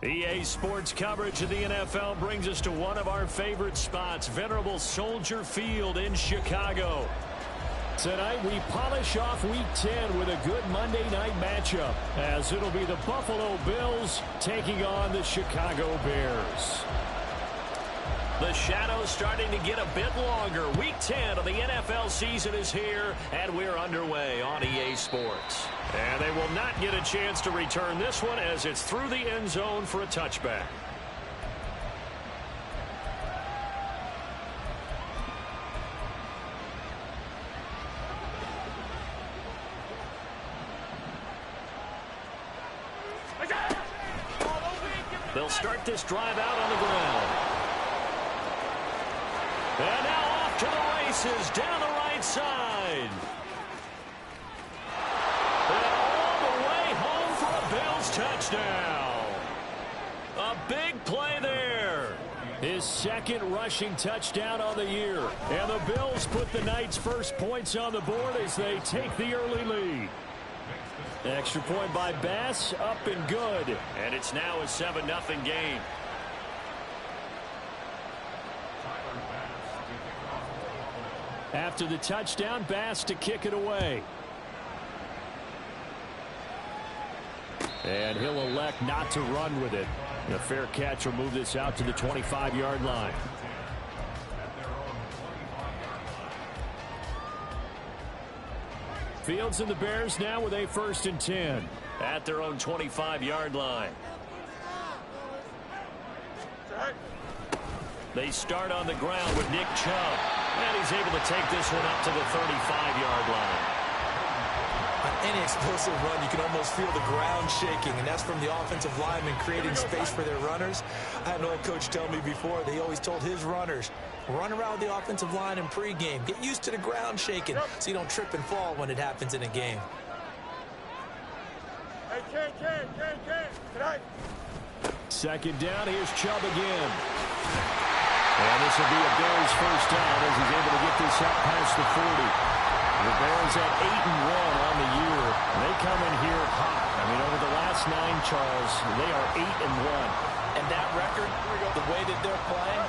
EA Sports coverage of the NFL brings us to one of our favorite spots, venerable Soldier Field in Chicago. Tonight we polish off Week 10 with a good Monday night matchup, as it'll be the Buffalo Bills taking on the Chicago Bears. The shadow's starting to get a bit longer. Week 10 of the NFL season is here, and we're underway on EA Sports. And they will not get a chance to return this one as it's through the end zone for a touchback. They'll start this drive out on the ground. And now off to the races down the right side. And all the way home for a Bills touchdown. A big play there. His second rushing touchdown on the year. And the Bills put the night's first points on the board as they take the early lead. Extra point by Bass, up and good. And it's now a 7-0 game. After the touchdown, Bass to kick it away. And he'll elect not to run with it. A fair catch will move this out to the 25-yard line. Fields and the Bears now with a 1st and 10 at their own 25-yard line. They start on the ground with Nick Chubb, and he's able to take this one up to the 35-yard line. On any explosive run, you can almost feel the ground shaking, and that's from the offensive linemen creating space for their runners. I had an old coach tell me before, they always told his runners, run around the offensive line in pregame. Get used to the ground shaking so you don't trip and fall when it happens in a game. Second down, here's Chubb again. And this will be a Bears first down as he's able to get this out past the 40. The Bears at 8-1 on the year. They come in here hot. I mean, over the last 9, Charles, they are 8-1. And that record, the way that they're playing,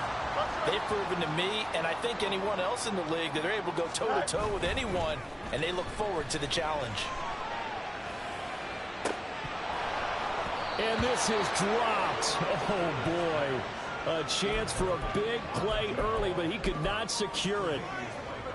they've proven to me, and I think anyone else in the league, that they're able to go toe-to-toe with anyone, and they look forward to the challenge. And this is dropped. Oh, boy. A chance for a big play early, but he could not secure it.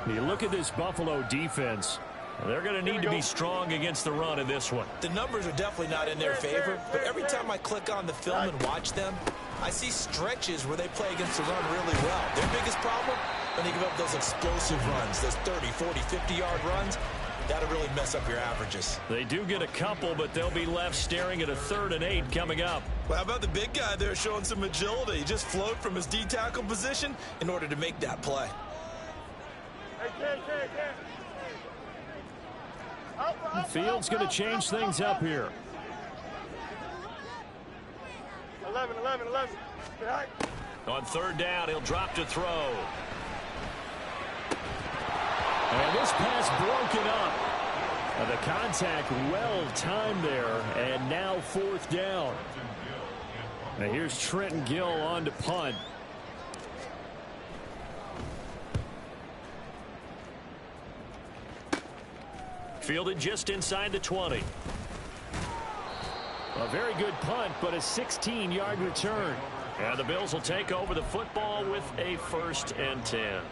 You look at this Buffalo defense. They're going to need to be strong against the run in this one. The numbers are definitely not in their favor, but every time I click on the film and watch them, I see stretches where they play against the run really well. Their biggest problem, when they give up those explosive runs, those 30, 40, 50-yard runs, that'll really mess up your averages. They do get a couple, but they'll be left staring at a 3rd and 8 coming up. Well, how about the big guy there showing some agility? He just flowed from his D-tackle position in order to make that play. Fields going to change things up here. 11. On 3rd down, he'll drop to throw. And this pass broken up. And the contact well timed there. And now 4th down. Now here's Trenton Gill on to punt. Fielded just inside the 20. A very good punt, but a 16-yard return. And the Bills will take over the football with a 1st and 10.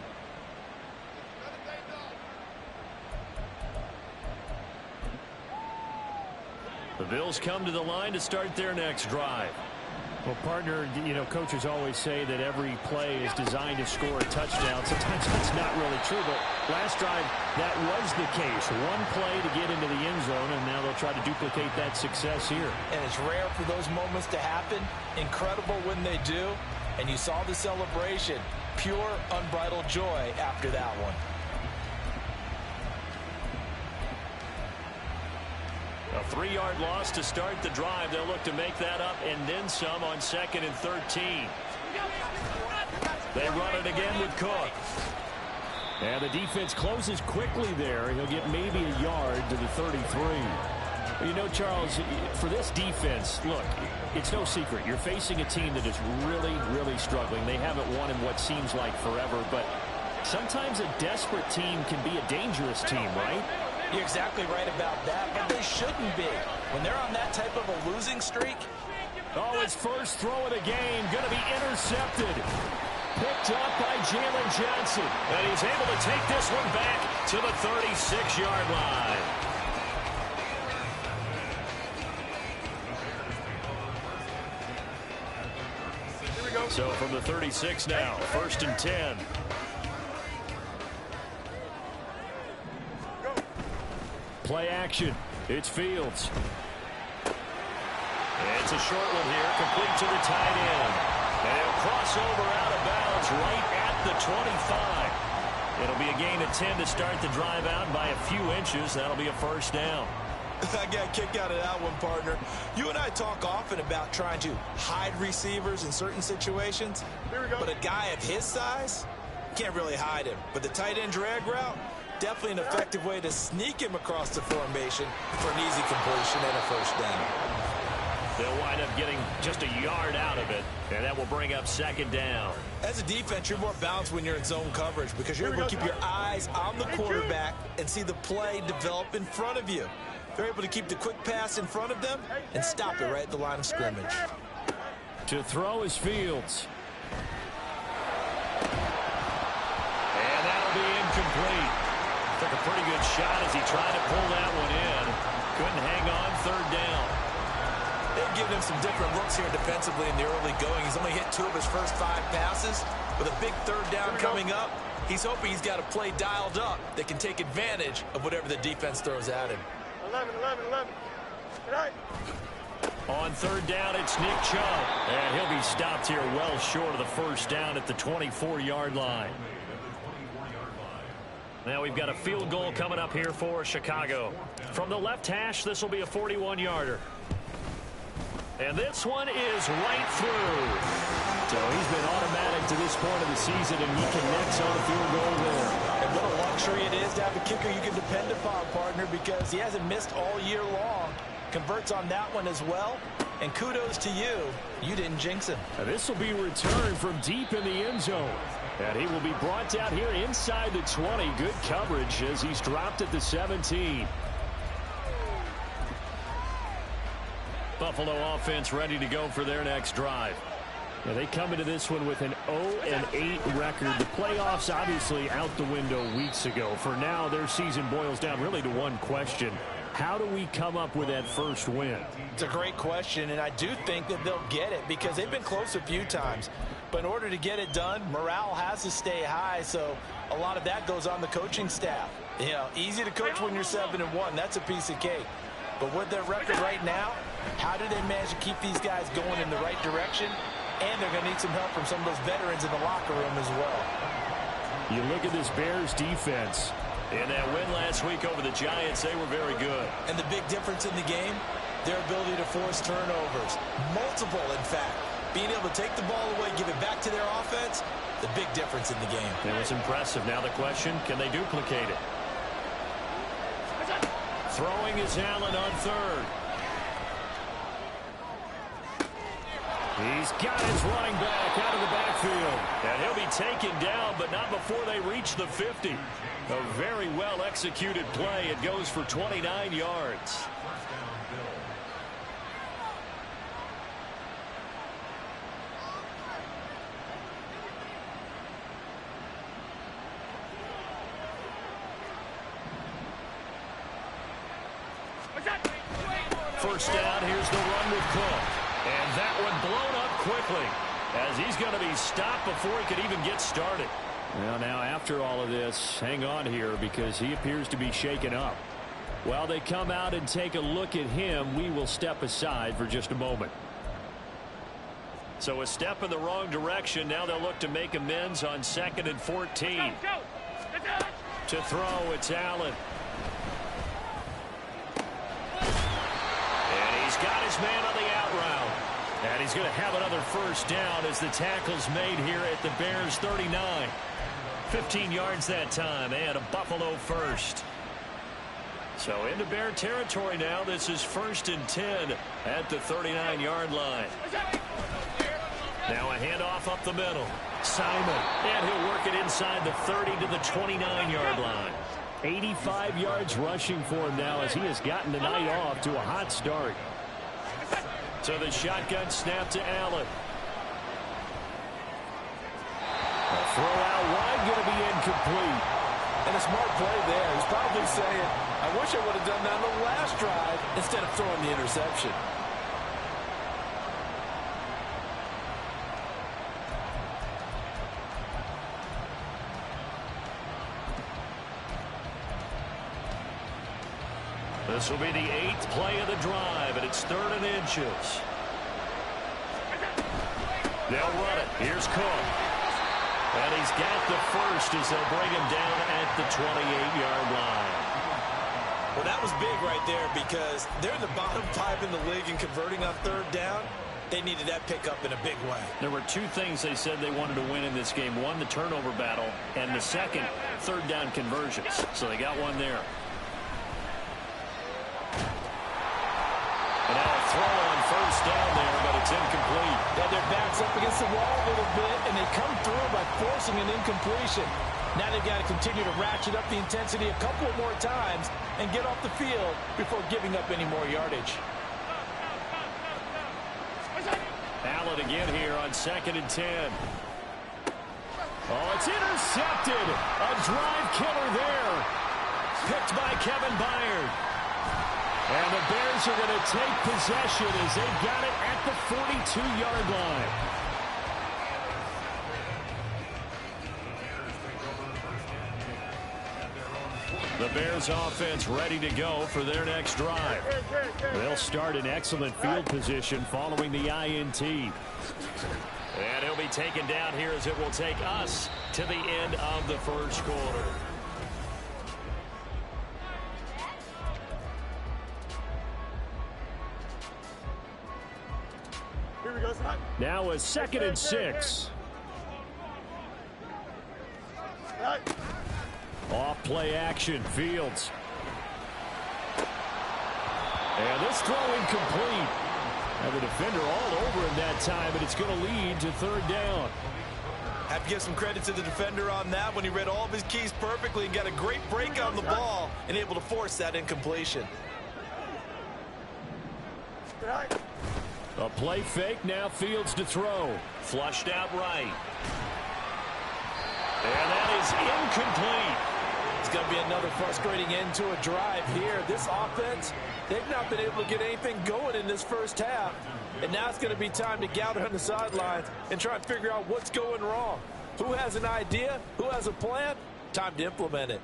The Bills come to the line to start their next drive. Well, partner, you know, coaches always say that every play is designed to score a touchdown. Sometimes that's not really true, but last drive, that was the case. One play to get into the end zone, and now they'll try to duplicate that success here. And it's rare for those moments to happen. Incredible when they do. And you saw the celebration. Pure, unbridled joy after that one. A 3-yard loss to start the drive. They'll look to make that up and then some on 2nd and 13. They run it again with Cook. And the defense closes quickly there. He'll get maybe a yard to the 33. You know, Charles, for this defense, look, it's no secret. You're facing a team that is really, really struggling. They haven't won in what seems like forever, but sometimes a desperate team can be a dangerous team, right? You're exactly right about that, but they shouldn't be. When they're on that type of a losing streak. Oh, his first throw of the game, going to be intercepted. Picked up by Jalen Johnson. And he's able to take this one back to the 36-yard line. So from the 36 now, 1st and 10. Play action. It's Fields. It's a short one here, complete to the tight end. And he'll cross over out of bounds right at the 25. It'll be a gain of 10 to start the drive out by a few inches. That'll be a first down. I got a kick out of that one, partner. You and I talk often about trying to hide receivers in certain situations. Here we go. But a guy of his size, can't really hide him. But the tight end drag route, definitely an effective way to sneak him across the formation for an easy completion and a first down. They'll wind up getting just a yard out of it, and that will bring up 2nd down. As a defense, you're more balanced when you're in zone coverage because you're able to keep your eyes on the quarterback and see the play develop in front of you. They're able to keep the quick pass in front of them and stop it right at the line of scrimmage. To throw is Fields. And that'll be incomplete. Took a pretty good shot as he tried to pull that one in. Couldn't hang on, 3rd down. They've given him some different looks here defensively in the early going. He's only hit 2 of his first 5 passes. With a big 3rd down coming up, he's hoping he's got a play dialed up that can take advantage of whatever the defense throws at him. 11. Right. On 3rd down, it's Nick Chubb. And he'll be stopped here well short of the first down at the 24-yard line. Now we've got a field goal coming up here for Chicago. From the left hash, this will be a 41-yarder. And this one is right through. So he's been automatic to this point of the season, and he connects on a field goal there. And what a luxury it is to have a kicker you can depend upon, partner, because he hasn't missed all year long. Converts on that one as well. And kudos to you. You didn't jinx him. Now this will be returned from deep in the end zone. And he will be brought down here inside the 20. Good coverage as he's dropped at the 17. Buffalo offense ready to go for their next drive. Now they come into this one with an 0-8 record. The playoffs obviously out the window weeks ago. For now, their season boils down really to one question. How do we come up with that first win? It's a great question, and I do think that they'll get it because they've been close a few times. But in order to get it done, morale has to stay high, so a lot of that goes on the coaching staff. You know, easy to coach when you're 7-1. That's a piece of cake. But with their record right now, how do they manage to keep these guys going in the right direction? And they're going to need some help from some of those veterans in the locker room as well. You look at this Bears defense. In that win last week over the Giants, they were very good. And the big difference in the game, their ability to force turnovers. Multiple, in fact. Being able to take the ball away, give it back to their offense, the big difference in the game. It was impressive. Now the question, can they duplicate it? Throwing is Allen on 3rd. He's got his running back out of the backfield. And he'll be taken down, but not before they reach the 50. A very well-executed play. It goes for 29 yards. First down, here's the run with Cook. And that one blown up quickly as he's going to be stopped before he could even get started. Well, now after all of this, hang on here because he appears to be shaken up. While they come out and take a look at him, we will step aside for just a moment. So a step in the wrong direction. Now they'll look to make amends on 2nd and 14. To throw, it's Allen. And he's got his man on the out route. And he's going to have another first down as the tackle's made here at the Bears 39. 15 yards that time and a Buffalo first. So into Bear territory now. This is 1st and 10 at the 39-yard line. Now a handoff up the middle. Simon, and he'll work it inside the 30 to the 29-yard line. 85 yards rushing for him now as he has gotten the night off to a hot start. So the shotgun snap to Allen. A throw out wide, going to be incomplete. And a smart play there. He's probably saying, I wish I would have done that on the last drive instead of throwing the interception. This will be the 8th play of the drive, and it's 3rd and inches. They'll run it. Here's Cook. And he's got the first as they'll bring him down at the 28-yard line. Well, that was big right there because they're in the bottom 5 in the league and converting on 3rd down. They needed that pickup in a big way. There were 2 things they said they wanted to win in this game. One, the turnover battle, and the second, 3rd down conversions. So they got one there. And now a throw on 1st down there, but it's incomplete. Yeah, their back's up against the wall a little bit, and they come through by forcing an incompletion. Now they've got to continue to ratchet up the intensity a couple more times and get off the field before giving up any more yardage. Allen again here on 2nd and 10. Oh, it's intercepted. A drive killer there. Picked by Kevin Byard. And the Bears are going to take possession as they've got it at the 42-yard line. The Bears offense ready to go for their next drive. They'll start in excellent field position following the INT. And he'll be taken down here as it will take us to the end of the 1st quarter. Now a 2nd and 6. Off play action, Fields. And this throw incomplete. Now the defender all over him that time, but it's going to lead to 3rd down. Have to give some credit to the defender on that when he read all of his keys perfectly and got a great break on the ball and able to force that incompletion. A play fake, now Fields to throw. Flushed out right. And that is incomplete. It's going to be another frustrating end to a drive here. This offense, they've not been able to get anything going in this 1st half. And now it's going to be time to gather on the sidelines and try and figure out what's going wrong. Who has an idea? Who has a plan? Time to implement it.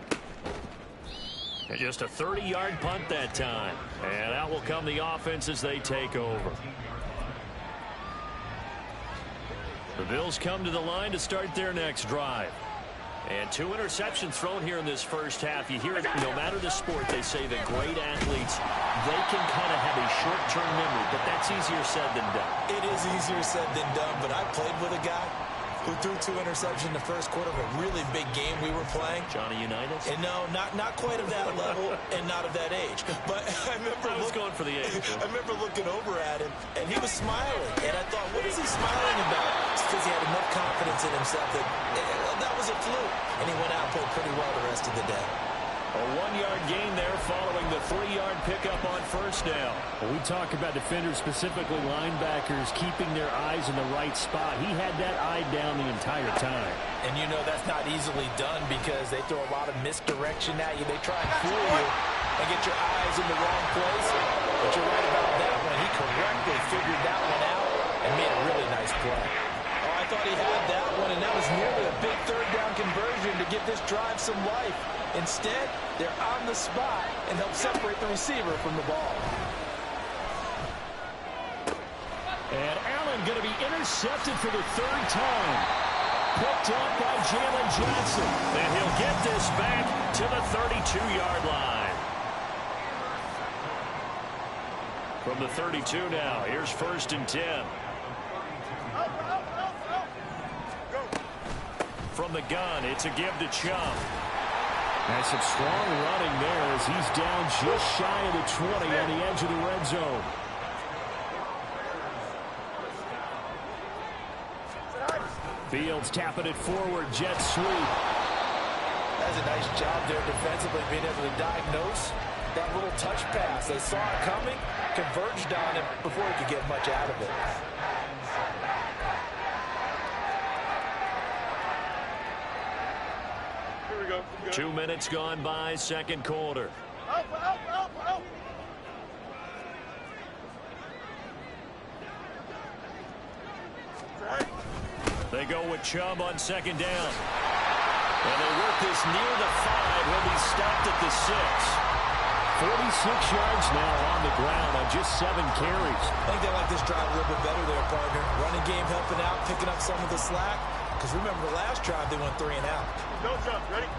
And just a 30-yard punt that time. And out will come the offense as they take over. The Bills come to the line to start their next drive. And 2 interceptions thrown here in this 1st half. You hear it, no matter the sport, they say that great athletes, they can kind of have a short-term memory, but that's easier said than done. It is easier said than done, but I played with a guy who threw 2 interceptions in the 1st quarter of a really big game we were playing. Johnny Unitas? And no, not quite of that level and not of that age. But I remember going for the age. I remember looking over at him, and he was smiling. And I thought, what is he smiling about? It's because he had enough confidence in himself that that was a fluke. And he went out and played pretty well the rest of the day. A 1-yard gain there following the 3-yard pickup on 1st down. Well, we talk about defenders, specifically linebackers, keeping their eyes in the right spot. He had that eye down the entire time. And you know that's not easily done because they throw a lot of misdirection at you. They try and fool you and get your eyes in the wrong place. But you're right about that one. He correctly figured that one out and made a really nice play. Oh, I thought he had that one, and that was nearly a big 3rd down conversion to give this drive some life. Instead, they're on the spot and help separate the receiver from the ball. And Allen going to be intercepted for the 3rd time. Picked up by Jalen Johnson. And he'll get this back to the 32-yard line. From the 32 now, here's 1st and 10. From the gun, it's a give to Chum. And some strong running there as as he's down just shy of the 20 on the edge of the red zone. Fields tapping it forward, jet sweep. That's a nice job there defensively, being able to diagnose that little touch pass. They saw it coming, converged on him before he could get much out of it. Here we go. 2 minutes gone by, second quarter. Out. Right. They go with Chubb on second down. And they work this near the 5. He'll be stopped at the 6. 46 yards now on the ground on just 7 carries. I think they like this drive a little bit better there, partner. Running game helping out, picking up some of the slack. Because remember, the last drive they went 3 and out. No jump. Ready?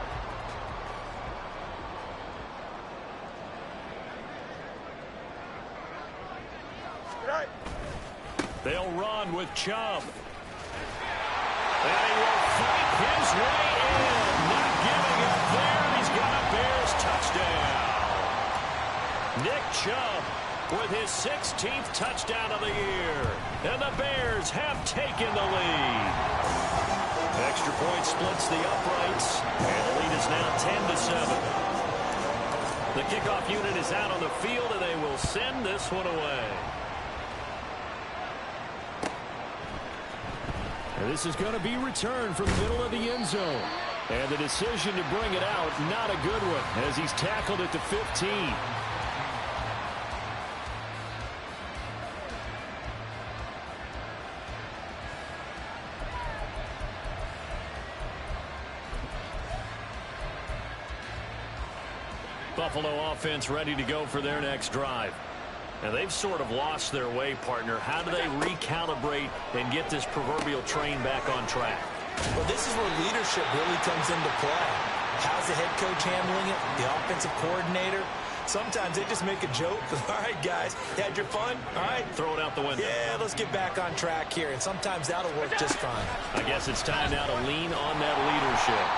Right. They'll run with Chubb. And he will fight his way in. Not giving up there. He's got a Bears touchdown. Nick Chubb with his 16th touchdown of the year. And the Bears have taken the lead. Extra point splits the uprights. And the lead is now 10-7. The kickoff unit is out on the field, and they will send this one away. And this is going to be returned from the middle of the end zone. And the decision to bring it out, not a good one, as he's tackled at the 15. Buffalo offense ready to go for their next drive. And they've sort of lost their way, partner. How do they recalibrate and get this proverbial train back on track? Well, this is where leadership really comes into play. How's the head coach handling it? The offensive coordinator? Sometimes they just make a joke. All right, guys, you had your fun? All right. Throw it out the window. Yeah, let's get back on track here. And sometimes that'll work just fine. I guess it's time now to lean on that leadership.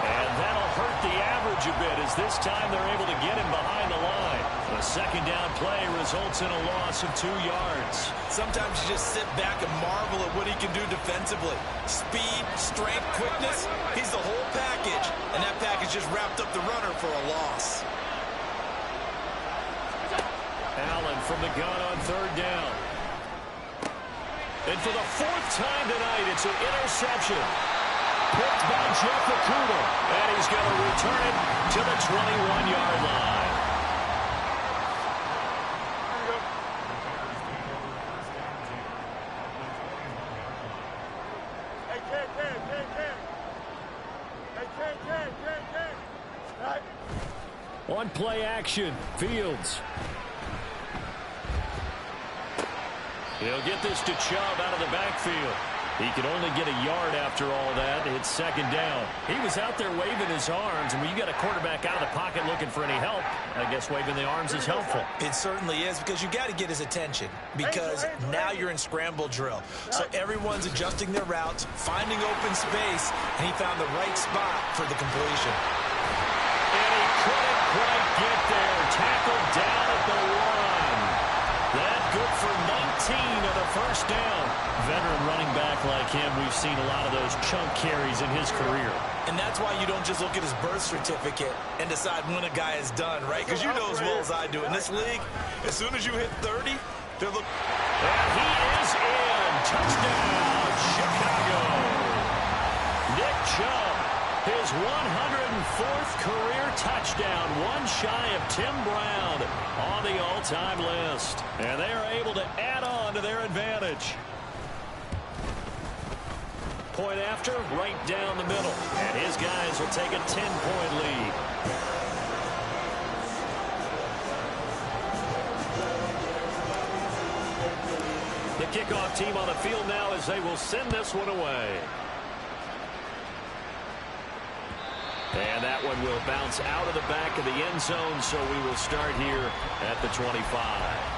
And that'll hurt the average a bit, as this time they're able to get him behind the line. A second down play results in a loss of 2 yards. Sometimes you just sit back and marvel at what he can do defensively. Speed, strength, quickness, he's the whole package. And that package just wrapped up the runner for a loss. Allen from the gun on third down. And for the 4th time tonight, it's an interception. Picked by Jeff Okudah. And he's going to return it to the 21-yard line. Here we go. Hey, Ken. Right. On play action, Fields. He'll get this to Chubb out of the backfield. He could only get a yard after all that. It's second down. He was out there waving his arms, and when you got a quarterback out of the pocket looking for any help, I guess waving the arms is helpful. It certainly is, because you got to get his attention, because now you're in scramble drill. So everyone's adjusting their routes, finding open space, and he found the right spot for the completion. And he couldn't quite get there. Tackled down at the 1. That good for 19 on the first down. Veteran running back like him, we've seen a lot of those chunk carries in his career. And that's why you don't just look at his birth certificate and decide when a guy is done, right? Because you know as well as I do, in this league, as soon as you hit 30, they're looking. And he is in. Touchdown, Chicago. Nick Chubb, his 104th career touchdown, one shy of Tim Brown on the all-time list. And they are able to add on to their advantage. Point after, right down the middle. And his guys will take a 10-point lead. The kickoff team on the field now as they will send this one away. And that one will bounce out of the back of the end zone, so we will start here at the 25.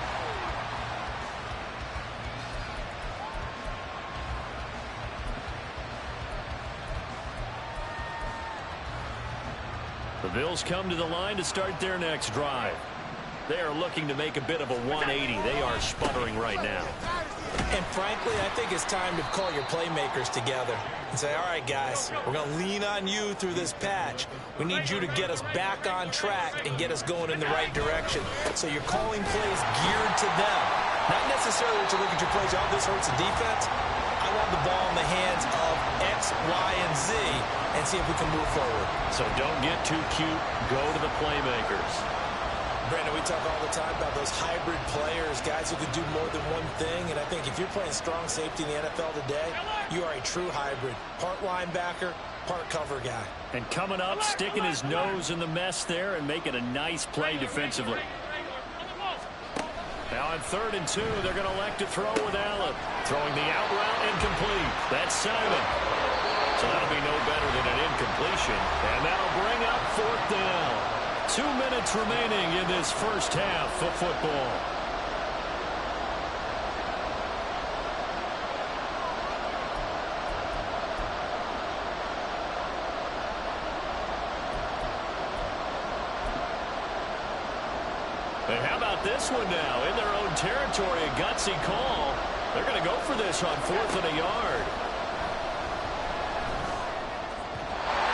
The Bills come to the line to start their next drive. They are looking to make a bit of a 180. They are sputtering right now. And frankly, I think it's time to call your playmakers together and say, all right, guys, we're going to lean on you through this patch. We need you to get us back on track and get us going in the right direction. So you're calling plays geared to them. Not necessarily to look at your plays, oh, this hurts the defense. I want the ball in the hands of X, Y, and Z and see if we can move forward. So don't get too cute. Go to the playmakers. Brandon, we talk all the time about those hybrid players, guys who can do more than one thing. And I think if you're playing strong safety in the NFL today, you are a true hybrid. Part linebacker, part cover guy. And coming up, sticking his nose in the mess there and making a nice play defensively. Now on 3rd and 2, they're going to elect to throw with Allen. Throwing the out route incomplete. That's Simon. So that'll be no better than an incompletion. And that'll bring up 4th down. 2 minutes remaining in this first half of football. And how about this one now? In their own territory, a gutsy call. They're going to go for this on 4th and a yard.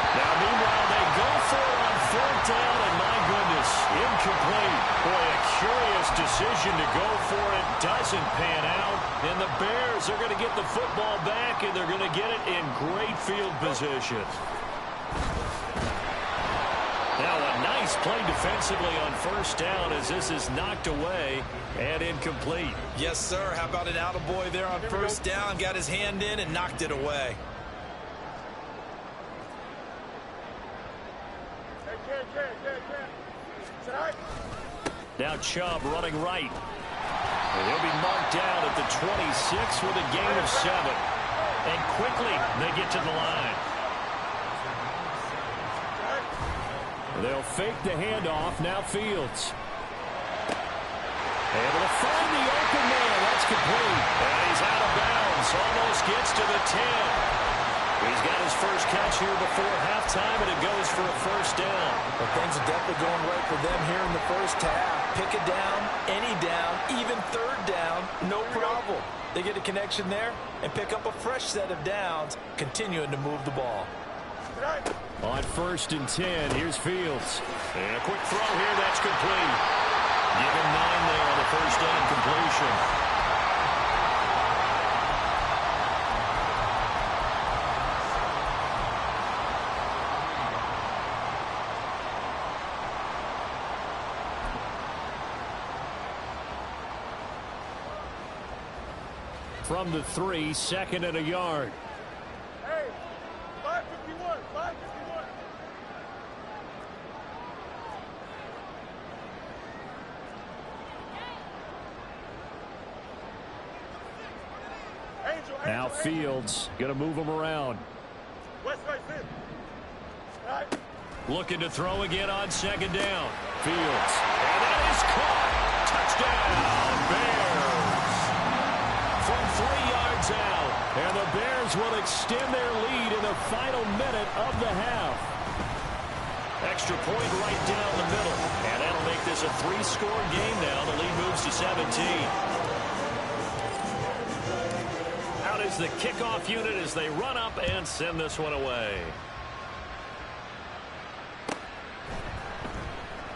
Now, meanwhile, they go for it on 4th down, and my goodness, incomplete. Boy, a curious decision to go for it. Doesn't pan out. And the Bears are going to get the football back, and they're going to get it in great field position. Now a nice play defensively on 1st down as this is knocked away and incomplete. Yes, sir. How about an attaboy there on 1st down? Got his hand in and knocked it away. Now Chubb running right. And he'll be marked down at the 26 with a gain of 7. And quickly they get to the line. They'll fake the handoff. Now Fields. Able to find the open man. That's complete. And he's out of bounds. Almost gets to the 10. He's got his first catch here before halftime, and it goes for a 1st down. Well, things are definitely going right for them here in the first half. Pick a down, any down, even 3rd down, no problem. They get a connection there and pick up a fresh set of downs, continuing to move the ball. On 1st and 10, here's Fields. And a quick throw here, that's complete. Give him 9 there on the 1st down completion. From the 3, 2nd and a yard. Hey, 551, 551. Now Fields going to move him around. West right in. Right. Looking to throw again on 2nd down. Fields. And that is caught. Touchdown, Bears. From 3 yards out. And the Bears will extend their lead in the final minute of the half. Extra point right down the middle. And that'll make this a 3-score game now. The lead moves to 17. Out is the kickoff unit as they run up and send this one away.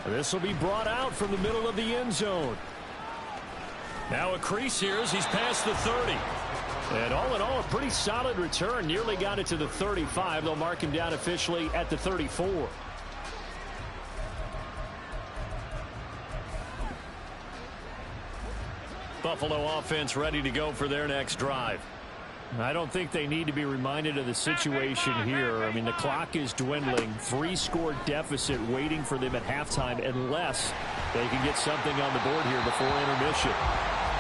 This will be brought out from the middle of the end zone. Now a crease here as he's past the 30. And all in all, a pretty solid return. Nearly got it to the 35. They'll mark him down officially at the 34. Buffalo offense ready to go for their next drive. I don't think they need to be reminded of the situation here. I mean, the clock is dwindling. 3-score deficit waiting for them at halftime unless they can get something on the board here before intermission.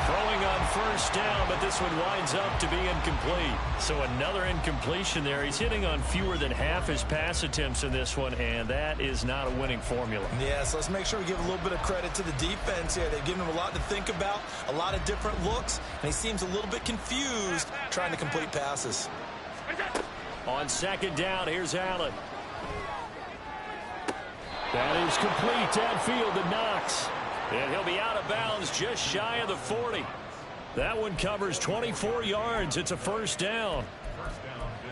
Throwing on 1st down, but this one winds up to be incomplete. So another incompletion there. He's hitting on fewer than half his pass attempts in this one, and that is not a winning formula. Yes, let's make sure we give a little bit of credit to the defense here. They've given him a lot to think about, a lot of different looks, and he seems a little bit confused trying to complete passes. On 2nd down, here's Allen. That is complete downfield to Knox. And he'll be out of bounds just shy of the 40. That one covers 24 yards. It's a first down.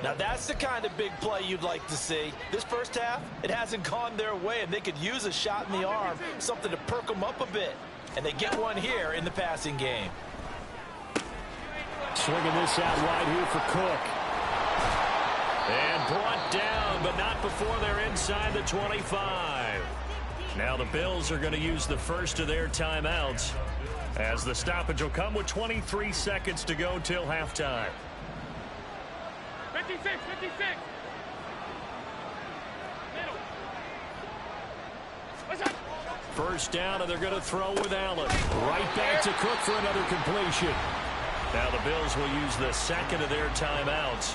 Now that's the kind of big play you'd like to see. This first half, it hasn't gone their way, and they could use a shot in the arm, something to perk them up a bit. And they get one here in the passing game. Swinging this out wide here for Cook. And brought down, but not before they're inside the 25. Now the Bills are going to use the first of their timeouts, as the stoppage will come with 23 seconds to go till halftime. 56, 56. Middle. What's up? First down, and they're going to throw with Allen. Right back to Cook for another completion. Now the Bills will use the second of their timeouts.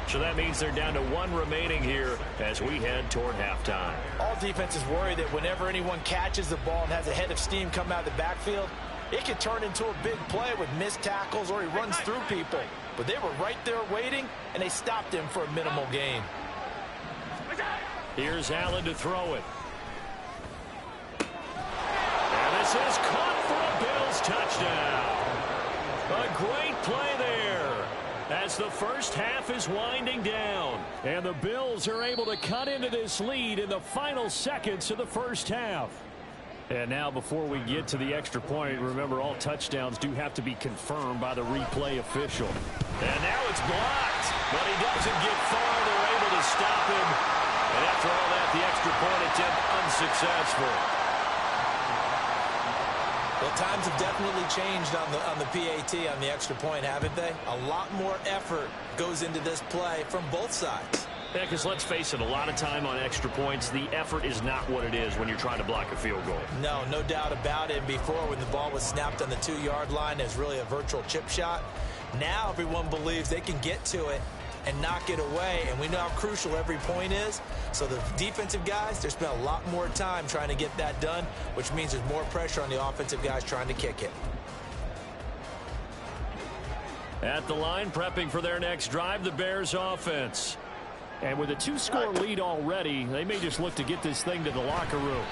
So that means they're down to one remaining here as we head toward halftime. All defenses worry that whenever anyone catches the ball and has a head of steam come out of the backfield, it can turn into a big play with missed tackles or he runs through people. But they were right there waiting, and they stopped him for a minimal gain. Here's Allen to throw it. And this is caught for a Bills touchdown. A great play there as the first half is winding down. And the Bills are able to cut into this lead in the final seconds of the first half. And now before we get to the extra point, remember all touchdowns do have to be confirmed by the replay official. And now it's blocked, but he doesn't get far. They're able to stop him. And after all that, the extra point attempt unsuccessful. Well, times have definitely changed on the PAT, on the extra point, haven't they? A lot more effort goes into this play from both sides. Yeah, because let's face it, a lot of time on extra points, the effort is not what it is when you're trying to block a field goal. No, no doubt about it. Before, when the ball was snapped on the 2-yard line, it was really a virtual chip shot. Now everyone believes they can get to it and knock it away, and we know how crucial every point is. So the defensive guys, they spent a lot more time trying to get that done, which means there's more pressure on the offensive guys trying to kick it. At the line, prepping for their next drive, the Bears offense. And with a 2-score lead already, they may just look to get this thing to the locker room.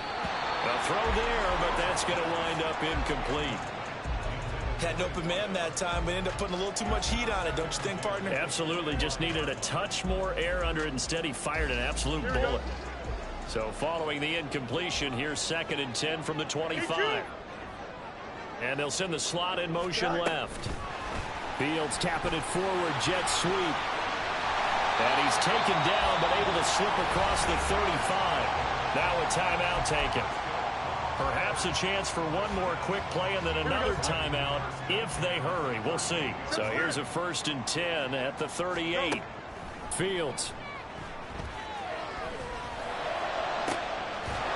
A throw there, but that's going to wind up incomplete. Had an open man that time, but ended up putting a little too much heat on it, don't you think, partner? Absolutely. Just needed a touch more air under it. Instead, he fired an absolute bullet. So following the incompletion, here's 2nd and 10 from the 25. And they'll send the slot in motion left. Fields tapping it forward, jet sweep. And he's taken down, but able to slip across the 35. Now a timeout taken. Perhaps a chance for one more quick play and then another timeout if they hurry. We'll see. So here's a 1st and 10 at the 38. Fields.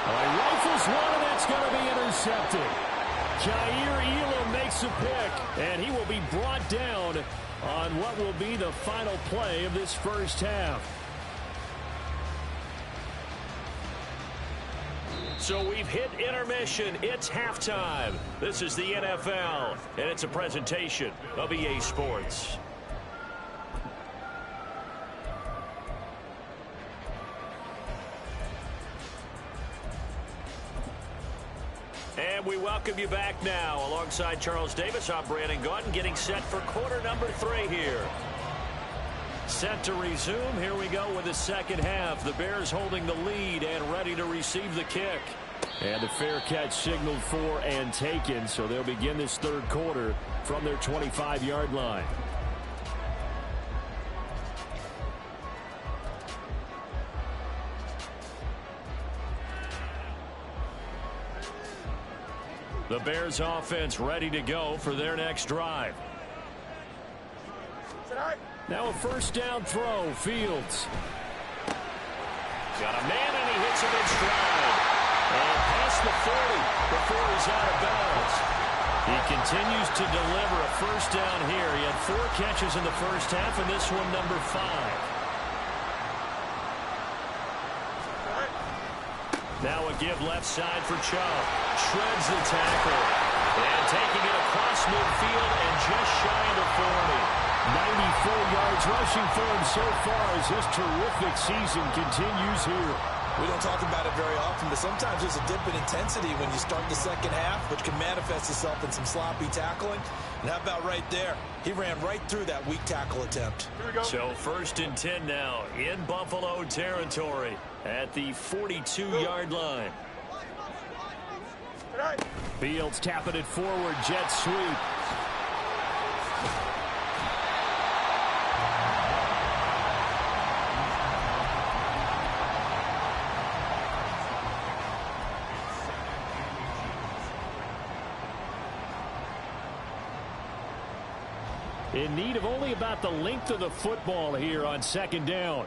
Well, he rifles one, and that's going to be intercepted. Jair Elam makes a pick, and he will be brought down on what will be the final play of this first half. So we've hit intermission. It's halftime. This is the NFL, and it's a presentation of EA Sports. And we welcome you back now. Alongside Charles Davis, I'm Brandon Gaudin, getting set for quarter number 3 here. Set to resume. Here we go with the second half. The Bears holding the lead and ready to receive the kick. And a fair catch signaled for and taken, so they'll begin this third quarter from their 25-yard line. The Bears offense ready to go for their next drive. Now a first down throw. Fields. Got a man, and he hits him in stride. And past the 40 before he's out of bounds. He continues to deliver a first down here. He had 4 catches in the first half, and this one number 5. Now a give left side for Chubb. Shreds the tackle. And taking it across midfield and just shy of the 40. 94 yards rushing for him so far as his terrific season continues here. We don't talk about it very often, but sometimes there's a dip in intensity when you start the second half, which can manifest itself in some sloppy tackling. And how about right there? He ran right through that weak tackle attempt. So 1st and 10 now in Buffalo territory at the 42-yard line. Fields tapping it forward, jet sweep. In need of only about the length of the football here on 2nd down.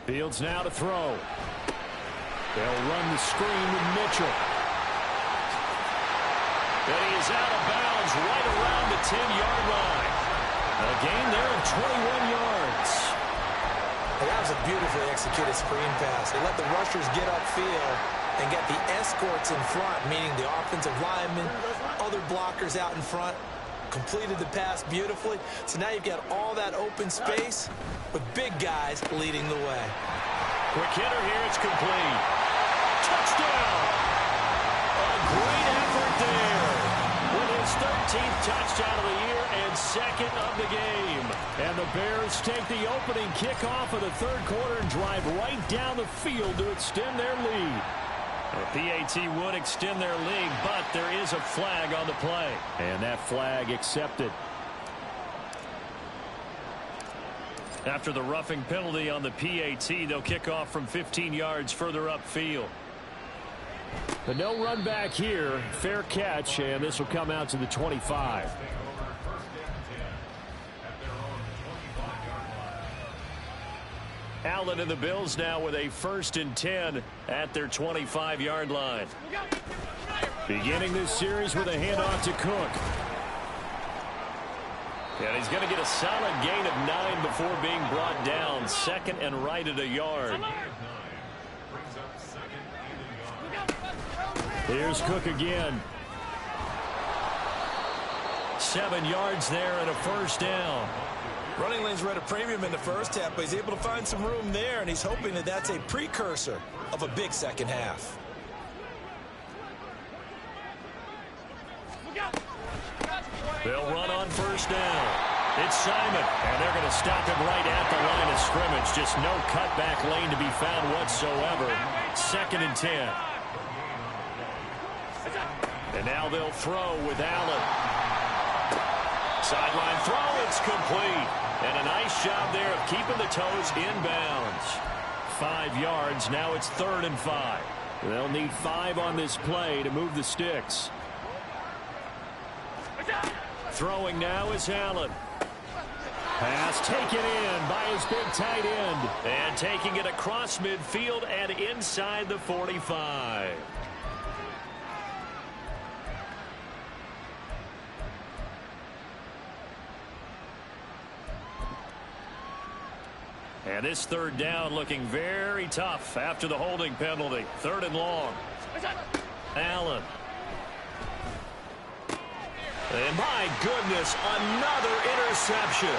Fields now to throw. They'll run the screen with Mitchell. And he is out of bounds right around the 10-yard line. A gain there of 21 yards. That was a beautifully executed screen pass. They let the rushers get upfield and get the escorts in front, meaning the offensive linemen, other blockers out in front, completed the pass beautifully. So now you've got all that open space with big guys leading the way. Quick hitter here, it's complete. Touchdown! A great effort there with his 13th touchdown of the year and 2nd of the game. And the Bears take the opening kickoff of the 3rd quarter and drive right down the field to extend their lead. The PAT would extend their lead, but there is a flag on the play. And that flag accepted. After the roughing penalty on the PAT, they'll kick off from 15 yards further upfield. But no run back here. Fair catch, and this will come out to the 25. Allen and the Bills now with a 1st and 10 at their 25-yard line. Beginning this series with a handoff to Cook. And he's going to get a solid gain of 9 before being brought down. 2nd and right at a yard. Here's Cook again. 7 yards there and a 1st down. Running lanes were at a premium in the first half, but he's able to find some room there, and he's hoping that that's a precursor of a big second half. They'll run on 1st down. It's Simon, and they're going to stop him right at the line of scrimmage. Just no cutback lane to be found whatsoever. 2nd and 10. And now they'll throw with Allen. Sideline throw, it's complete. And a nice job there of keeping the toes inbounds. 5 yards, now it's 3rd and 5. They'll need 5 on this play to move the sticks. Throwing now is Allen. Pass taken in by his big tight end. And taking it across midfield and inside the 45. And this 3rd down looking very tough after the holding penalty. 3rd and long. Allen. And my goodness, another interception.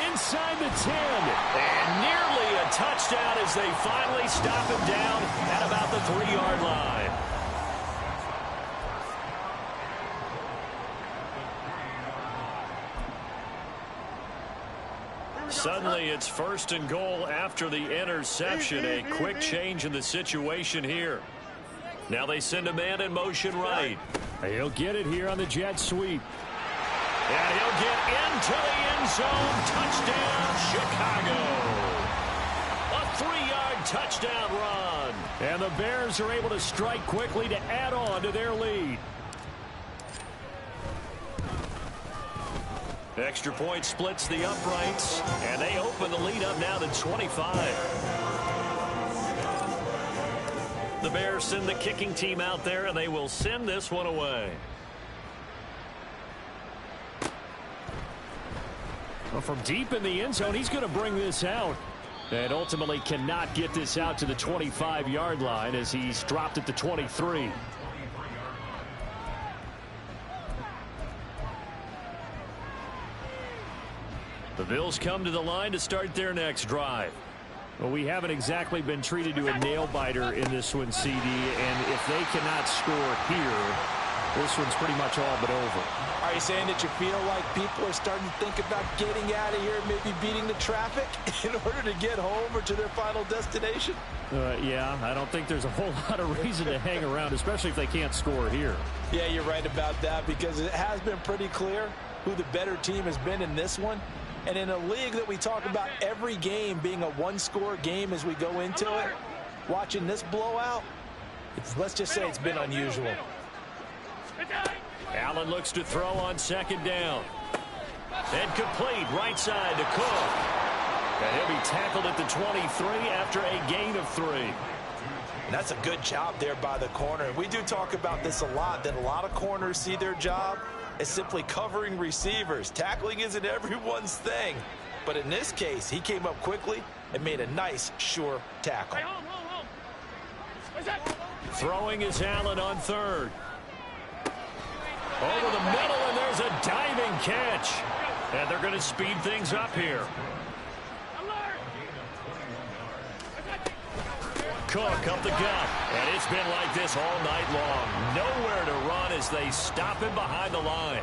Inside the 10. And nearly a touchdown as they finally stop him down at about the 3-yard line. Suddenly it's 1st and goal after the interception. A quick change in the situation here. Now they send a man in motion right. He'll get it here on the jet sweep. And he'll get into the end zone. Touchdown, Chicago. A 3-yard touchdown run. And the Bears are able to strike quickly to add on to their lead. Extra point splits the uprights, and they open the lead up now to 25. The Bears send the kicking team out there, and they will send this one away. Well, from deep in the end zone, he's going to bring this out. And ultimately cannot get this out to the 25-yard line as he's dropped at the 23. The Bills come to the line to start their next drive. Well, we haven't exactly been treated to a nail-biter in this one, CD, and if they cannot score here, this one's pretty much all but over. Are you saying that you feel like people are starting to think about getting out of here, maybe beating the traffic in order to get home or to their final destination? Yeah, I don't think there's a whole lot of reason to hang around, especially if they can't score here. Yeah, you're right about that, because it has been pretty clear who the better team has been in this one. And in a league that we talk about every game being a one-score game as we go into it, watching this blowout, let's just say it's been unusual. Allen looks to throw on second down. And complete right side to Cook. And he'll be tackled at the 23 after a gain of 3. And that's a good job there by the corner. And we do talk about this a lot, that a lot of corners see their job as simply covering receivers. Tackling isn't everyone's thing. But in this case, he came up quickly and made a nice, sure tackle. Throwing is Allen on third. Over the middle, and there's a diving catch. And they're going to speed things up here. Cook up the gut, and it's been like this all night long. Nowhere to run as they stop him behind the line.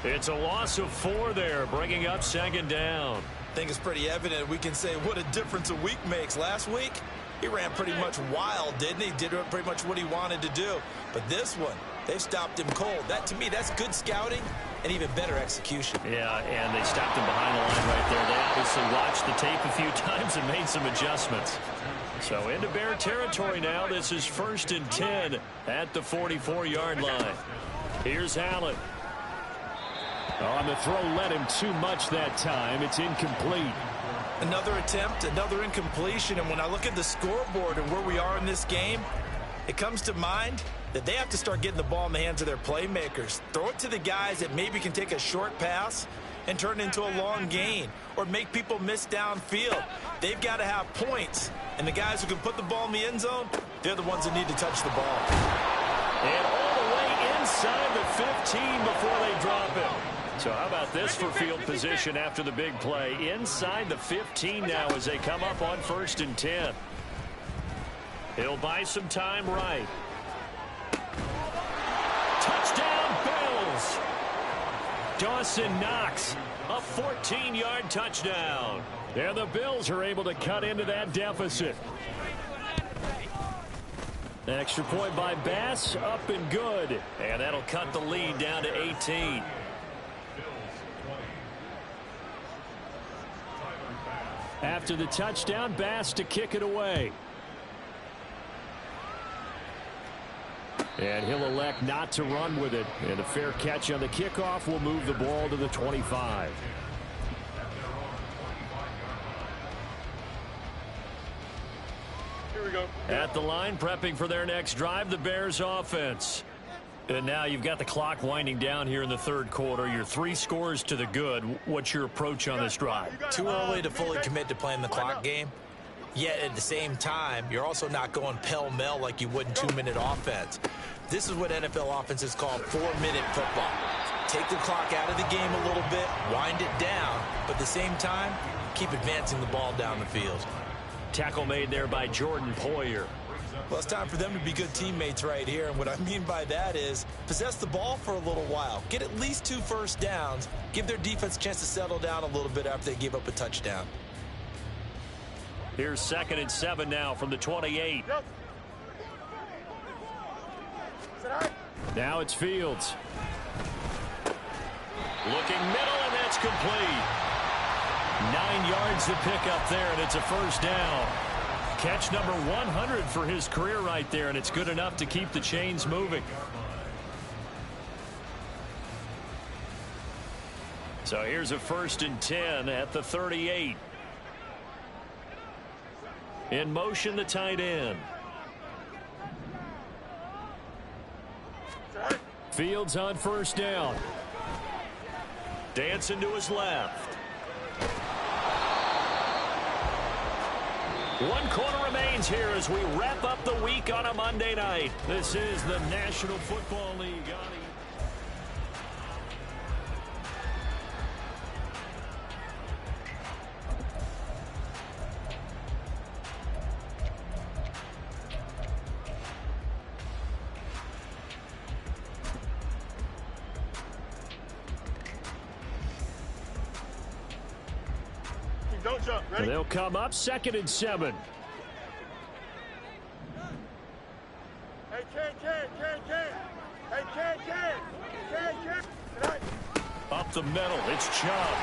It's a loss of 4 there, bringing up second down. I think it's pretty evident we can say what a difference a week makes. Last week, he ran pretty much wild, didn't he? Did pretty much what he wanted to do. But this one, they stopped him cold. That, to me, that's good scouting and even better execution. Yeah, and they stopped him behind the line right there. They obviously watched the tape a few times and made some adjustments. So into Bear territory now. This is 1st and 10 at the 44-yard line. Here's Allen. On the throw led him too much that time. It's incomplete. Another attempt, another incompletion. And when I look at the scoreboard and where we are in this game, it comes to mind that they have to start getting the ball in the hands of their playmakers. Throw it to the guys that maybe can take a short pass and turn it into a long gain or make people miss downfield. They've got to have points. And the guys who can put the ball in the end zone, they're the ones that need to touch the ball. And all the way inside the 15 before they drop it. So how about this for field position after the big play? Inside the 15 now as they come up on 1st and 10. He'll buy some time right. Touchdown, Bills! Dawson Knox, a 14-yard touchdown. And the Bills are able to cut into that deficit. Extra point by Bass, up and good. And that'll cut the lead down to 18. After the touchdown, Bass to kick it away. And he'll elect not to run with it. And a fair catch on the kickoff will move the ball to the 25. Here we go. At the line, prepping for their next drive, the Bears offense. And now you've got the clock winding down here in the 3rd quarter. You're 3 scores to the good. What's your approach on this drive? Too early to fully commit to playing the clock game. Yet at the same time, you're also not going pell-mell like you would in 2-minute offense. This is what NFL offenses call 4-minute football. Take the clock out of the game a little bit, wind it down, but at the same time, keep advancing the ball down the field. Tackle made there by Jordan Poyer. Well, it's time for them to be good teammates right here, and what I mean by that is possess the ball for a little while, get at least 2 first downs, give their defense a chance to settle down a little bit after they give up a touchdown. Here's 2nd and 7 now from the 28. Now it's Fields. Looking middle, and that's complete. 9 yards to pick up there, and it's a first down. Catch number 100 for his career right there, and it's good enough to keep the chains moving. So here's a 1st and 10 at the 38. In motion, the tight end. Fields on first down. Dancing to his left. 1 quarter remains here as we wrap up the week on a Monday night. This is the National Football League. don't jump. Ready? They'll come up 2nd and 7. Hey, Ken. Hey, Ken. Tonight. Up the middle, it's Chubb.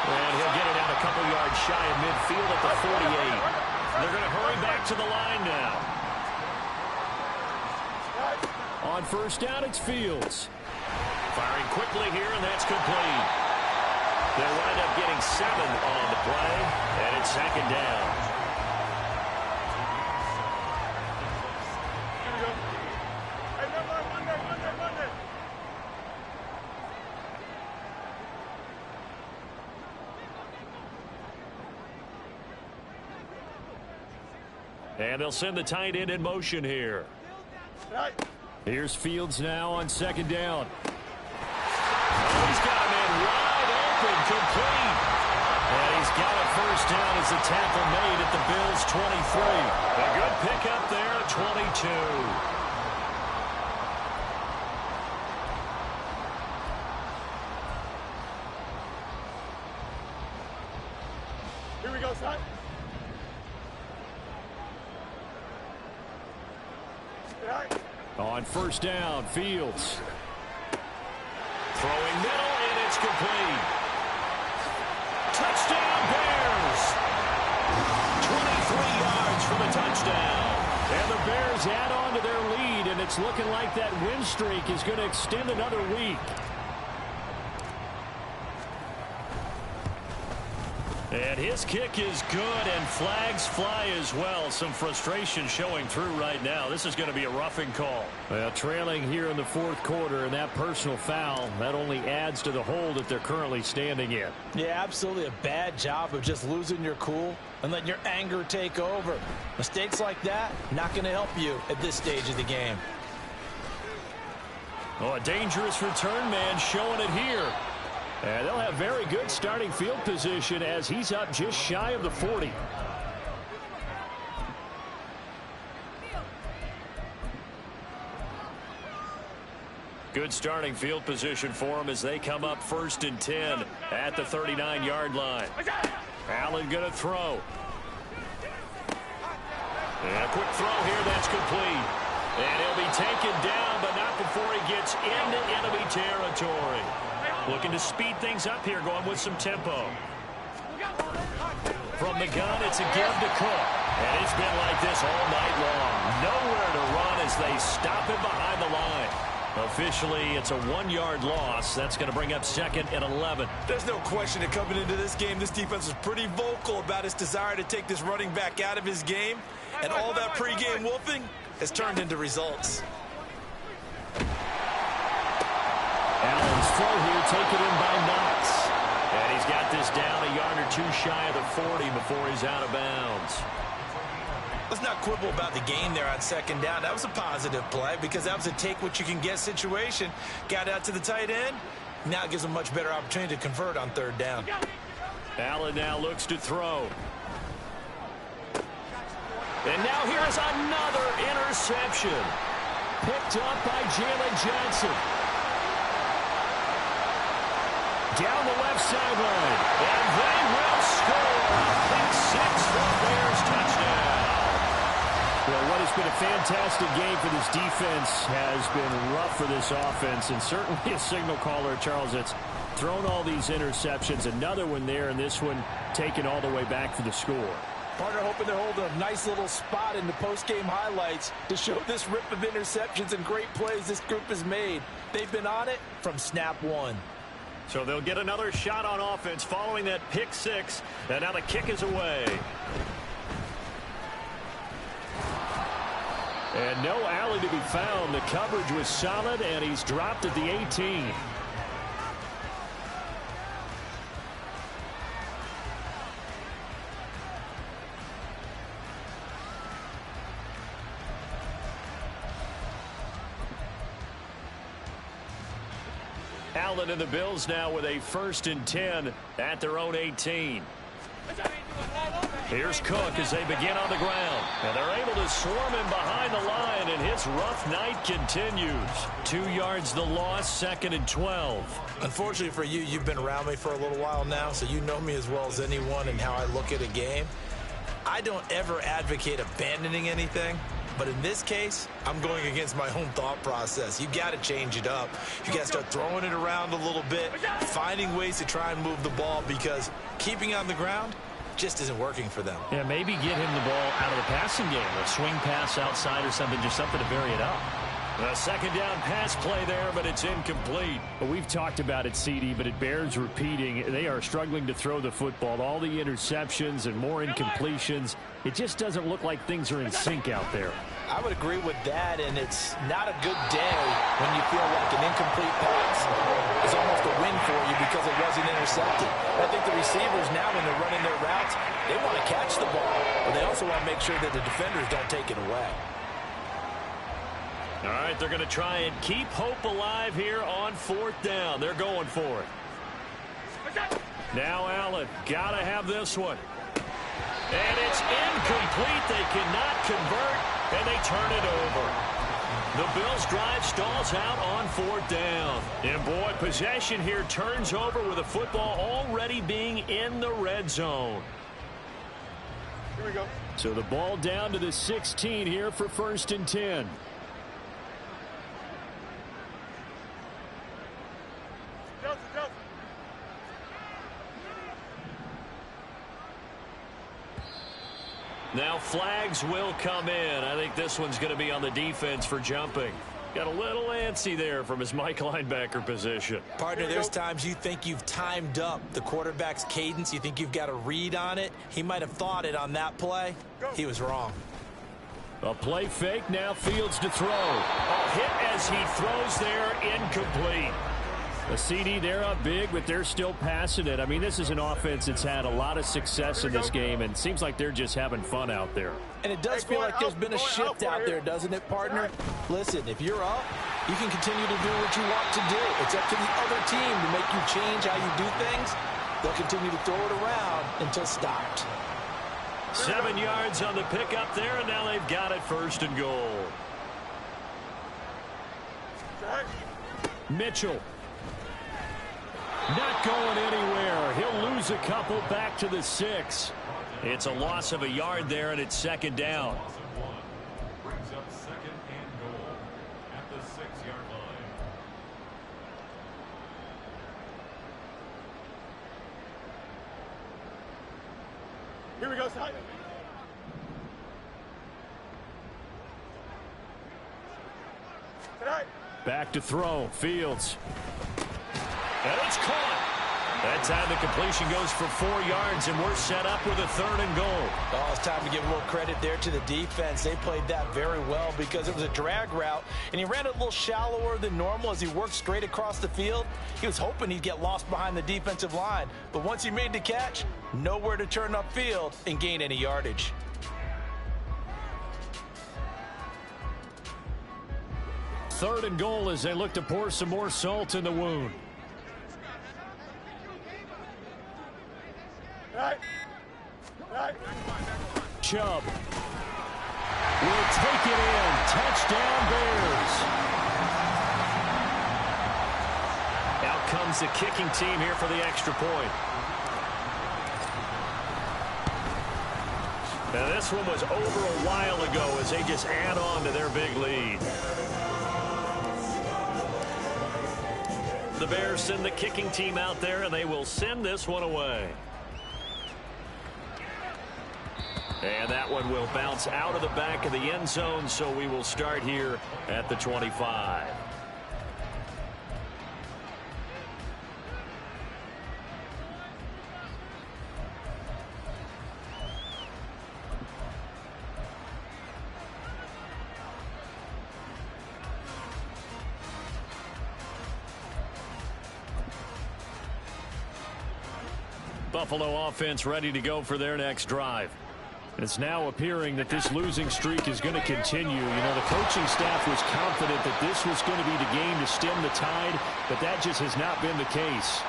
And he'll get it out a couple yards shy of midfield at the 48. They're going to hurry back to the line now. On 1st down, it's Fields. Firing quickly here, and that's complete. They'll wind up getting 7 on the play, and it's 2nd down. Here we go. Hey, Monday. And they'll send the tight end in motion here. Tonight. Here's Fields now on 2nd down. Oh, he's got him in wide open, complete. And he's got a 1st down as the tackle made at the Bills' 23. A good pickup there at 22. Here we go, son. Tonight. On 1st down, Fields. Throwing middle, and it's complete. Touchdown, Bears! 23 yards for the touchdown. And the Bears add on to their lead, and it's looking like that win streak is going to extend another week. And his kick is good, and flags fly as well. Some frustration showing through right now. This is going to be a roughing call. Well, trailing here in the 4th quarter, and that personal foul, that only adds to the hole that they're currently standing in. Yeah, absolutely a bad job of just losing your cool and letting your anger take over. Mistakes like that, not going to help you at this stage of the game. Oh, a dangerous return man showing it here. And they'll have very good starting field position as he's up just shy of the 40. Good starting field position for him as they come up 1st and 10 at the 39-yard line. Allen going to throw. And a quick throw here, that's complete. And he'll be taken down, but not before he gets into enemy territory. Looking to speed things up here, going with some tempo. From the gun, it's a give to Cook. And it's been like this all night long. Nowhere to run as they stop him behind the line. Officially, it's a 1-yard loss. That's going to bring up 2nd and 11. There's no question that coming into this game, this defense is pretty vocal about its desire to take this running back out of his game. And all that pregame wolfing has turned into results. Allen's throw here taken in by Knox. And he's got this down a yard or 2 shy of the 40 before he's out of bounds. Let's not quibble about the game there on 2nd down. That was a positive play because that was a take-what-you-can-get situation. Got out to the tight end. Now it gives them a much better opportunity to convert on 3rd down. Allen now looks to throw. And now here's another interception. Picked up by Jalen Johnson. Down the left sideline. And they will score. Pick 6 for Bears touchdown. Well, what has been a fantastic game for this defense has been rough for this offense. And certainly a signal caller, Charles, that's thrown all these interceptions. Another one there, and this one taken all the way back for the score. Partner hoping they're holding a nice little spot in the post-game highlights to show this rip of interceptions and great plays this group has made. They've been on it from snap 1. So they'll get another shot on offense following that pick 6. And now the kick is away. And no alley to be found. The coverage was solid, and he's dropped at the 18. Allen and the Bills now with a 1st and 10 at their own 18. Here's Cook as they begin on the ground. And they're able to swarm him behind the line, and his rough night continues. 2 yards the loss, 2nd and 12. Unfortunately for you, you've been around me for a little while now, so you know me as well as anyone and how I look at a game. I don't ever advocate abandoning anything. But in this case, I'm going against my own thought process. You got to change it up. You got to start throwing it around a little bit, finding ways to try and move the ball, because keeping on the ground just isn't working for them. Yeah, maybe get him the ball out of the passing game, a swing pass outside or something, just something to vary it up. A 2nd down pass play there, but it's incomplete. Well, we've talked about it, CD, but it bears repeating. They are struggling to throw the football. All the interceptions and more incompletions. It just doesn't look like things are in sync out there. I would agree with that, and it's not a good day when you feel like an incomplete pass is almost a win for you because it wasn't intercepted. I think the receivers now, when they're running their routes, they want to catch the ball, but they also want to make sure that the defenders don't take it away. All right, they're going to try and keep hope alive here on 4th down. They're going for it. Now Allen, got to have this one. And it's incomplete. They cannot convert, and they turn it over. The Bills' drive stalls out on 4th down. And, boy, possession here turns over with the football already being in the red zone. Here we go. So the ball down to the 16 here for 1st and 10. Now flags will come in. I think this one's going to be on the defense for jumping. Got a little antsy there from his Mike linebacker position. Partner, there's times you think you've timed up the quarterback's cadence. You think you've got a read on it. He might have thought it on that play. He was wrong. A play fake. Now Fields to throw. A hit as he throws there. Incomplete. The CD, they're up big, but they're still passing it. I mean, this is an offense that's had a lot of success in this game, and it seems like they're just having fun out there. And it does feel like there's been a shift out there, doesn't it, partner? Listen, if you're up, you can continue to do what you want to do. It's up to the other team to make you change how you do things. They'll continue to throw it around until stopped. 7 yards on the pickup there, and now they've got it 1st and goal. Mitchell. Not going anywhere. He'll lose a couple back to the 6. It's a loss of a yard there, and it's 2nd down. Brings up 2nd and goal at the 6-yard line. Here we go, side. Back to throw. Fields. And it's caught. That time the completion goes for 4 yards, and we're set up with a 3rd and goal. Oh, it's time to give a little credit there to the defense. They played that very well because it was a drag route, and he ran it a little shallower than normal as he worked straight across the field. He was hoping he'd get lost behind the defensive line, but once he made the catch, nowhere to turn upfield and gain any yardage. Third and goal as they look to pour some more salt in the wound. Chubb will take it in. Touchdown, Bears. Out comes the kicking team here for the extra point. Now this one was over a while ago as they just add on to their big lead. The Bears send the kicking team out there, and they will send this one away. And that one will bounce out of the back of the end zone, so we will start here at the 25. Buffalo offense ready to go for their next drive. It's now appearing that this losing streak is going to continue. You know, the coaching staff was confident that this was going to be the game to stem the tide, but that just has not been the case.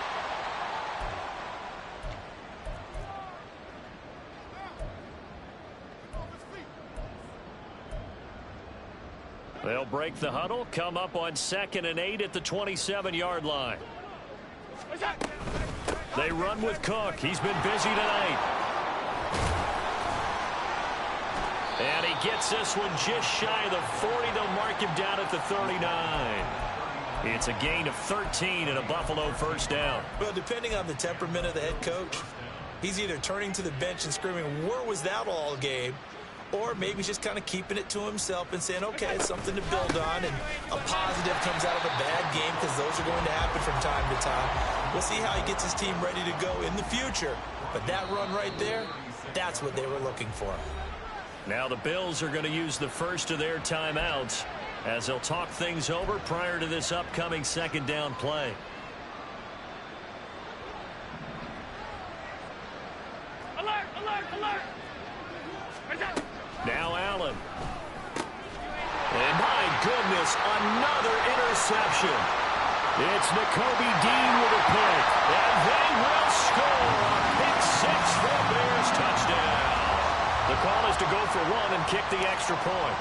They'll break the huddle, come up on 2nd and 8 at the 27-yard line. They run with Cook. He's been busy tonight. And he gets this one just shy of the 40. They'll mark him down at the 39. It's a gain of 13 and a Buffalo first down. Well, depending on the temperament of the head coach, he's either turning to the bench and screaming, "Where was that all game?" Or maybe just kind of keeping it to himself and saying, okay, it's something to build on, and a positive comes out of a bad game, because those are going to happen from time to time. We'll see how he gets his team ready to go in the future. But that run right there, that's what they were looking for. Now the Bills are going to use the first of their timeouts as they'll talk things over prior to this upcoming 2nd down play. Alert, alert, alert. Now Allen. And my goodness, another interception. It's Nakobe Dean with a pick. And they will score a pick 6 for a Bears touchdown. The call is to go for 1 and kick the extra point.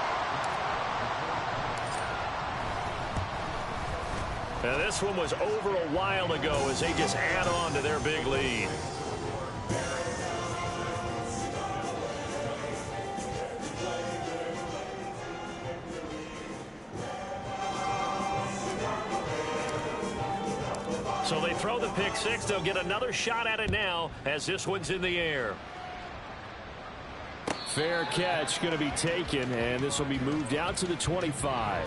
Now this one was over a while ago as they just add on to their big lead. So they throw the pick 6. They'll get another shot at it now as this one's in the air. Fair catch going to be taken, and this will be moved out to the 25.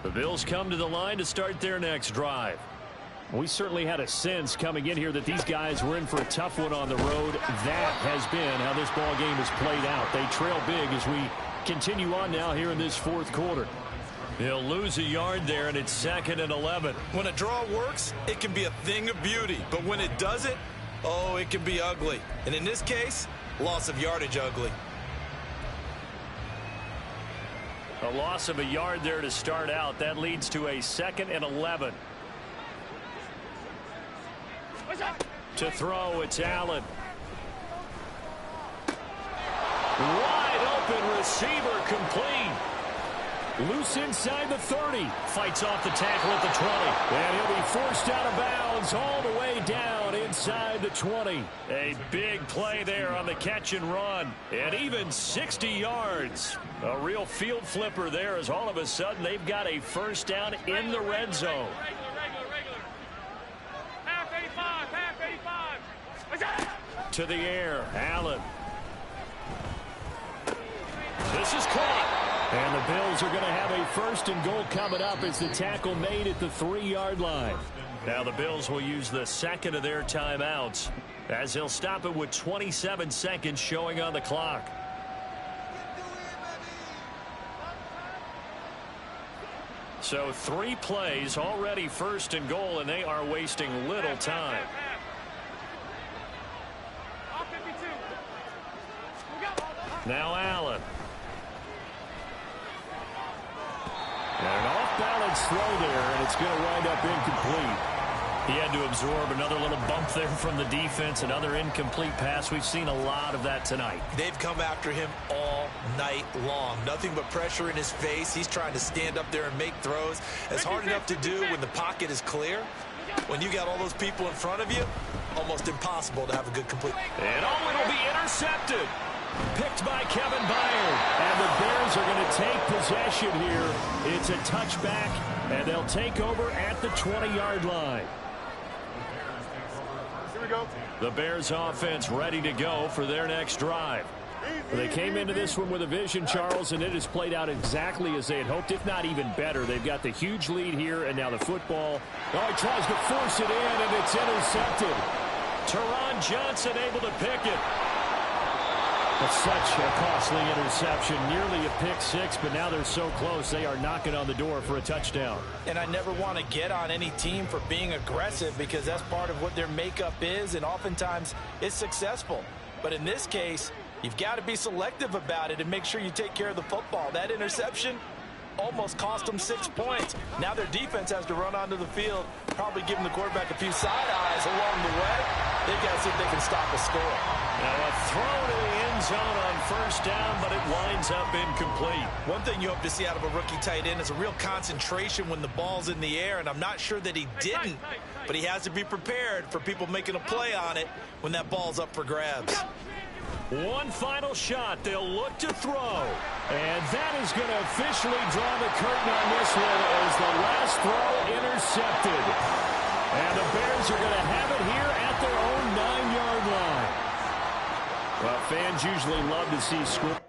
The Bills come to the line to start their next drive. We certainly had a sense coming in here that these guys were in for a tough one on the road. That has been how this ball game has played out. They trail big as we continue on now here in this 4th quarter. He'll lose a yard there, and it's 2nd and 11. When a draw works, it can be a thing of beauty. But when it doesn't, oh, it can be ugly. And in this case, loss of yardage ugly. A loss of a yard there to start out. That leads to a 2nd and 11. To throw, it's Allen. Wide open receiver, complete. Loose inside the 30. Fights off the tackle at the 20. And he'll be forced out of bounds all the way down inside the 20. A big play there on the catch and run. And even 60 yards. A real field flipper there as all of a sudden they've got a first down in the red zone. To the air, Allen. This is caught. And the Bills are going to have a 1st and goal coming up as the tackle made at the 3-yard line. Now the Bills will use the 2nd of their timeouts as they'll stop it with 27 seconds showing on the clock. So 3 plays already 1st and goal, and they are wasting little time. Now Allen. And an off-balance throw there, and it's going to wind up incomplete. He had to absorb another little bump there from the defense, another incomplete pass. We've seen a lot of that tonight. They've come after him all night long. Nothing but pressure in his face. He's trying to stand up there and make throws. It's hard enough to do when the pocket is clear. When you got all those people in front of you, almost impossible to have a good complete. And oh, it'll be intercepted. Picked by Kevin Byard. And the Bears are going to take possession here. It's a touchback, and they'll take over at the 20-yard line. Here we go. The Bears offense ready to go for their next drive. They came into this one with a vision, Charles, and it has played out exactly as they had hoped, if not even better. They've got the huge lead here, and now the football. Oh, he tries to force it in, and it's intercepted. Teron Johnson able to pick it. But such a costly interception, nearly a pick 6, but now they're so close they are knocking on the door for a touchdown. And I never want to get on any team for being aggressive because that's part of what their makeup is, and oftentimes it's successful. But in this case, you've got to be selective about it and make sure you take care of the football. That interception, almost cost them 6 points. Now their defense has to run onto the field, probably giving the quarterback a few side eyes along the way. They've got to see if they can stop a score. Now a throw to the end zone on first down, but it winds up incomplete. One thing you hope to see out of a rookie tight end is a real concentration when the ball's in the air, and I'm not sure that he didn't, but he has to be prepared for people making a play on it when that ball's up for grabs. One final shot. They'll look to throw. And that is going to officially draw the curtain on this one as the last throw intercepted. And the Bears are going to have it here at their own 9-yard line. Well, fans usually love to see score.